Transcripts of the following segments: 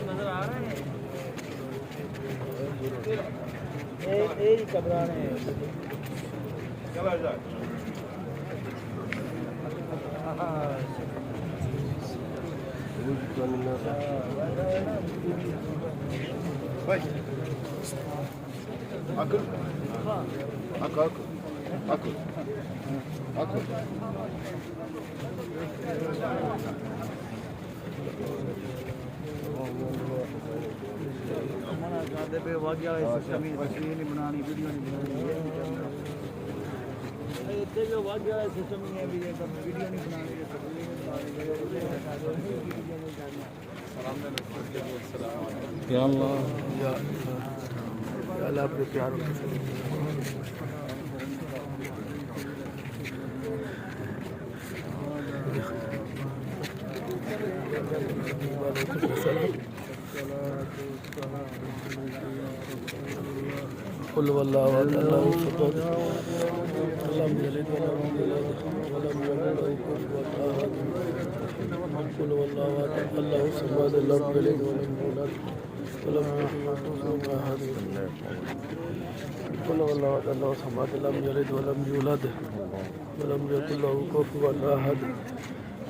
नजर आ रहे हैं ये कब्राने चला जाए भाई akıl हमारा गादे पे वाक़या सिस्टम ही नहीं बनानी वीडियो नहीं बनानी इतने जो वाक़या सिस्टम ही है भी ये सब वीडियो नहीं बनानी या अल्लाह या अल्लाह अपने प्यारों के साथ कुल वल्लाहु अहद अल्लाहु समद लम यलिद वलम यूलद वलम यकुल lahu कुफुवन अहद कुल वल्लाहु अहद अल्लाहु समद लम यलिद वलम यूलद वलम यकुल lahu कुफुवन अहद कुल वल्लाहु अहद अल्लाहु समद लम यलिद वलम यूलद वलम यकुल lahu कुफुवन अहद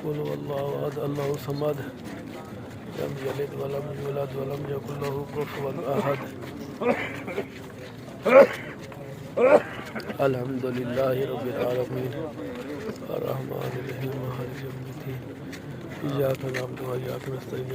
कुल वल्लाहु अहद अल्लाहु समद लम यलिद वलम यूलद वलम यकुल lahu कुफुवन अहद अल्हम्दुलिल्लाहि रब्बिल आलमीन अर्रहमानिर रहीम मालिकिल यौमिद्दीन इय्याका नअबुदु व इय्याका नस्तईन